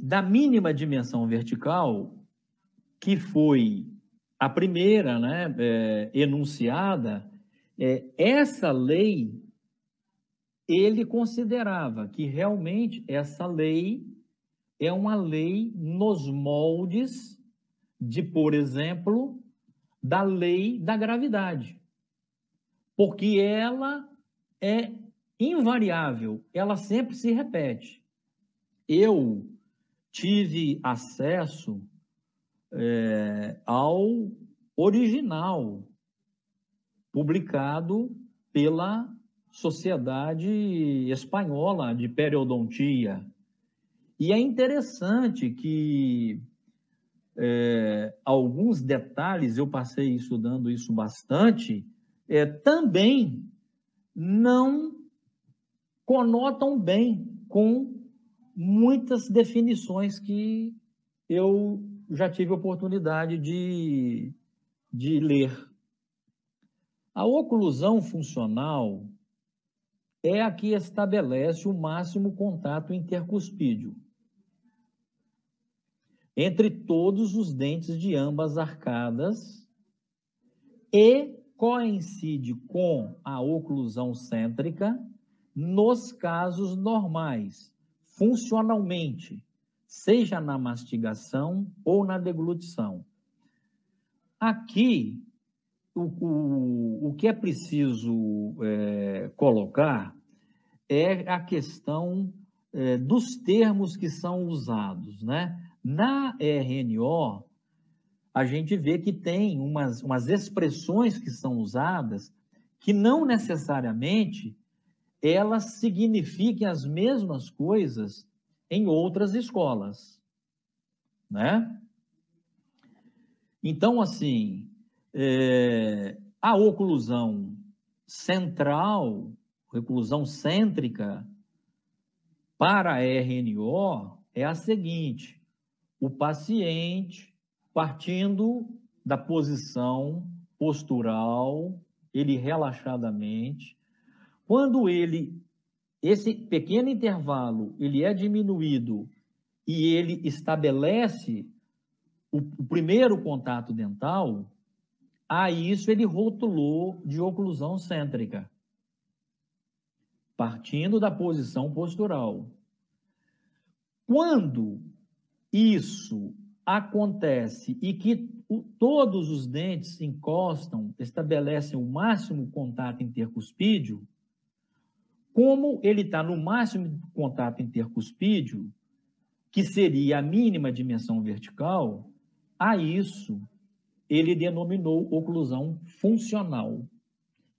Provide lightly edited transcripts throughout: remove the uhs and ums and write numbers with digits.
da mínima dimensão vertical, que foi a primeira, né, enunciada, essa lei, ele considerava que realmente essa lei é uma lei nos moldes de, por exemplo, da lei da gravidade, porque ela é invariável, ela sempre se repete. Eu tive acesso ao original, publicado pela Sociedade Espanhola de Periodontia. E é interessante que alguns detalhes, eu passei estudando isso bastante, também não conotam bem com muitas definições que eu já tive oportunidade de ler. A oclusão funcional é a que estabelece o máximo contato intercuspídeo entre todos os dentes de ambas arcadas e coincide com a oclusão cêntrica nos casos normais, funcionalmente, seja na mastigação ou na deglutição. Aqui, o que é preciso colocar é a questão dos termos que são usados, né? Na RNO, a gente vê que tem umas expressões que são usadas que não necessariamente elas signifiquem as mesmas coisas em outras escolas, né? Então, assim, a oclusão central, oclusão cêntrica, para a RNO é a seguinte: o paciente, partindo da posição postural, ele relaxadamente, quando esse pequeno intervalo, ele é diminuído e ele estabelece o primeiro contato dental, a isso ele rotulou de oclusão cêntrica, partindo da posição postural. Quando isso acontece e que todos os dentes encostam, estabelecem o máximo contato intercuspídeo, como ele está no máximo contato intercuspídeo, que seria a mínima dimensão vertical, a isso ele denominou oclusão funcional,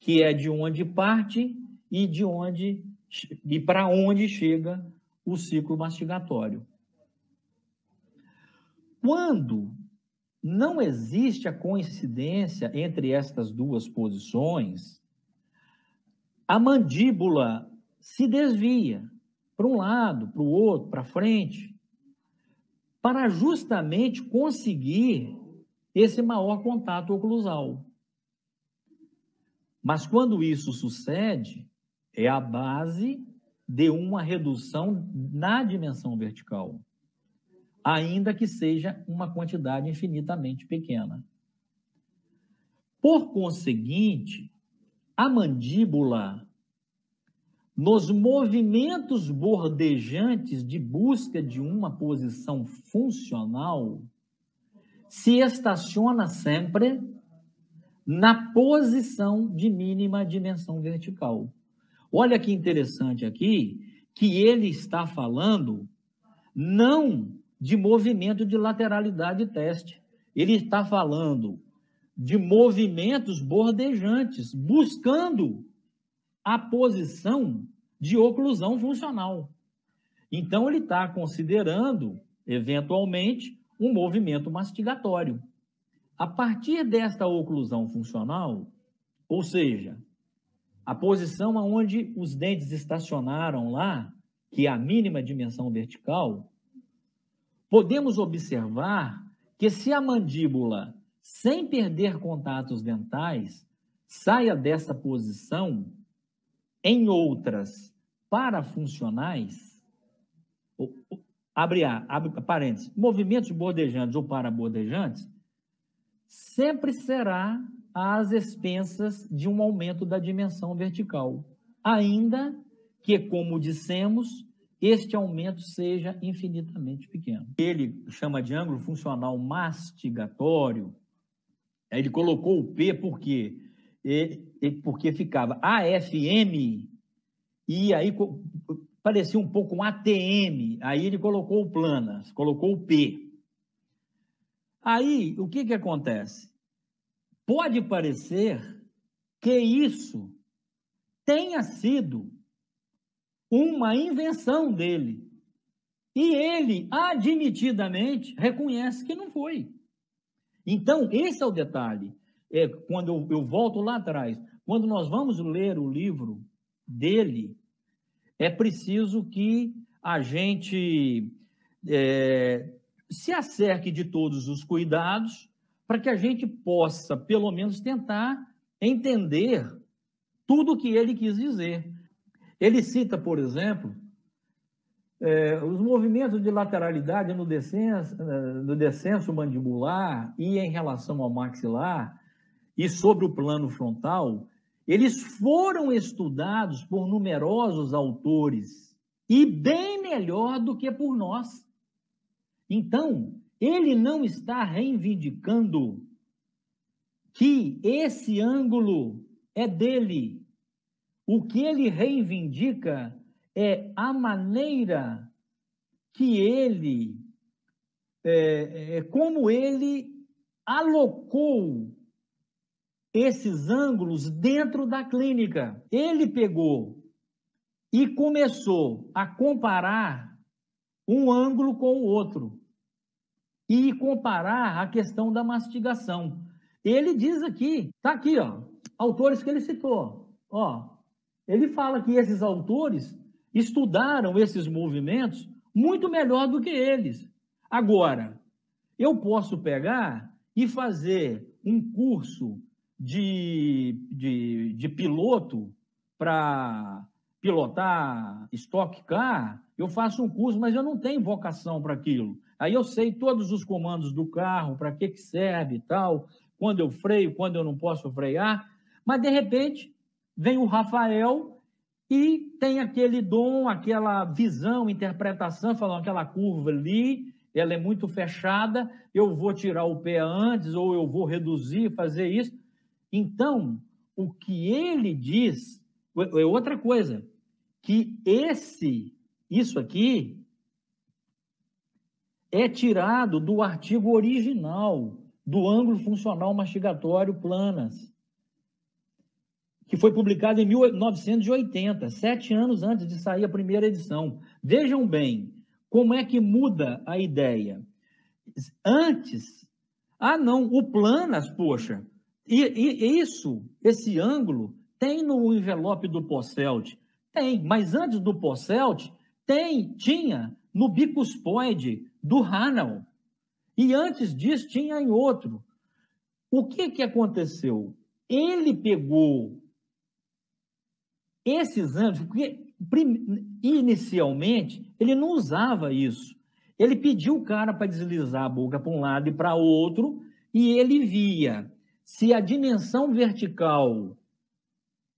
que é de onde parte e para onde chega o ciclo mastigatório. Quando não existe a coincidência entre estas duas posições, a mandíbula se desvia para um lado, para o outro, para frente, para justamente conseguir esse maior contato oclusal. Mas quando isso sucede, é a base de uma redução na dimensão vertical, ainda que seja uma quantidade infinitamente pequena. Por conseguinte, a mandíbula, nos movimentos bordejantes de busca de uma posição funcional, se estaciona sempre na posição de mínima dimensão vertical. Olha que interessante aqui, que ele está falando não de movimento de lateralidade teste, ele está falando de movimentos bordejantes, buscando a posição de oclusão funcional. Então, ele está considerando, eventualmente, um movimento mastigatório. A partir desta oclusão funcional, ou seja, a posição onde os dentes estacionaram lá, que é a mínima dimensão vertical, podemos observar que se a mandíbula, sem perder contatos dentais, saia dessa posição em outras parafuncionais, abre parênteses, movimentos bordejantes ou parabordejantes, sempre será às expensas de um aumento da dimensão vertical, ainda que, como dissemos, este aumento seja infinitamente pequeno. Ele chama de ângulo funcional mastigatório, ele colocou o P porque ficava AFM, e aí parecia um pouco um ATM, aí ele colocou o planas, colocou o P. Aí, o que acontece? Pode parecer que isso tenha sido uma invenção dele, e ele admitidamente reconhece que não foi. Então, esse é o detalhe. Quando eu volto lá atrás, quando nós vamos ler o livro dele, é preciso que a gente se acerque de todos os cuidados para que a gente possa, pelo menos, tentar entender tudo o que ele quis dizer. Ele cita, por exemplo, os movimentos de lateralidade no descenso mandibular e em relação ao maxilar e sobre o plano frontal, eles foram estudados por numerosos autores e bem melhor do que por nós. Então, ele não está reivindicando que esse ângulo é dele. O que ele reivindica é a maneira que ele, como ele alocou esses ângulos dentro da clínica. Ele pegou e começou a comparar um ângulo com o outro e comparar a questão da mastigação. Ele diz aqui, está aqui, ó, autores que ele citou, ó, ele fala que esses autores estudaram esses movimentos muito melhor do que eles. Agora, eu posso pegar e fazer um curso de piloto para pilotar Stock Car, eu faço um curso, mas eu não tenho vocação para aquilo. Aí eu sei todos os comandos do carro, para que serve e tal, quando eu freio, quando eu não posso frear, mas de repente vem o Rafael e tem aquele dom, aquela visão, interpretação, falando aquela curva ali, ela é muito fechada, eu vou tirar o pé antes, ou eu vou reduzir, fazer isso. Então, o que ele diz é outra coisa, que isso aqui é tirado do artigo original do ângulo funcional mastigatório planas, que foi publicado em 1980, 7 anos antes de sair a primeira edição. Vejam bem como é que muda a ideia. Antes, não, o planas, poxa, esse ângulo tem no envelope do Posselt? Tem, mas antes do Posselt, tinha no bicuspoide do Hanel. E antes disso, tinha em outro. O que aconteceu? Ele pegou esses ângulos, porque inicialmente ele não usava isso. Ele pediu o cara para deslizar a boca para um lado e para outro, e ele via se a dimensão vertical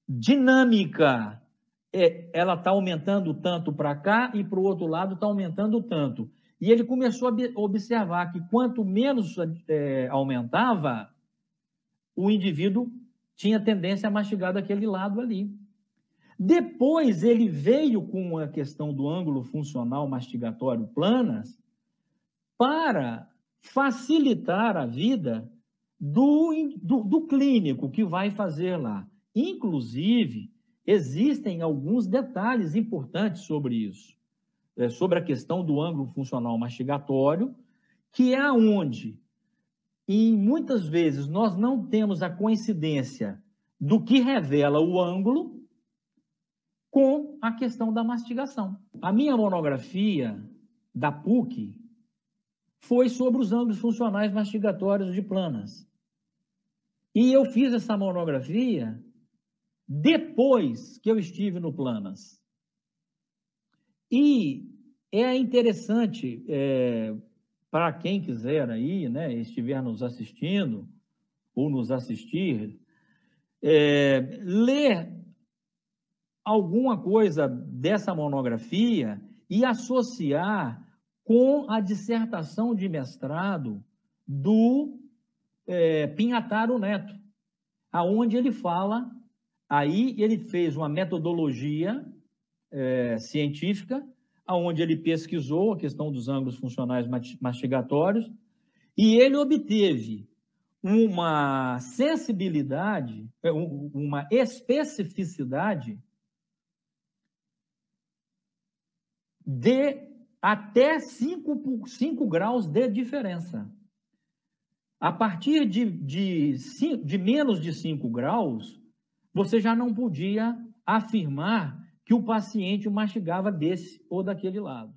dinâmica ela está aumentando tanto para cá e para o outro lado está aumentando tanto. E ele começou a observar que quanto menos aumentava, o indivíduo tinha tendência a mastigar daquele lado ali. Depois ele veio com a questão do ângulo funcional mastigatório planas para facilitar a vida do clínico que vai fazer lá. Inclusive, existem alguns detalhes importantes sobre isso, sobre a questão do ângulo funcional mastigatório, que é onde, e muitas vezes, nós não temos a coincidência do que revela o ângulo com a questão da mastigação. A minha monografia da PUC foi sobre os ângulos funcionais mastigatórios de planas. E eu fiz essa monografia depois que eu estive no planas. E É interessante, para quem quiser aí, né, estiver nos assistindo ou nos assistir, ler alguma coisa dessa monografia e associar com a dissertação de mestrado do Pinhataro Neto, aonde ele fala, aí ele fez uma metodologia científica, aonde ele pesquisou a questão dos ângulos funcionais mastigatórios, e ele obteve uma sensibilidade, uma especificidade de até 5 graus de diferença. A partir de menos de 5 graus, você já não podia afirmar que o paciente mastigava desse ou daquele lado.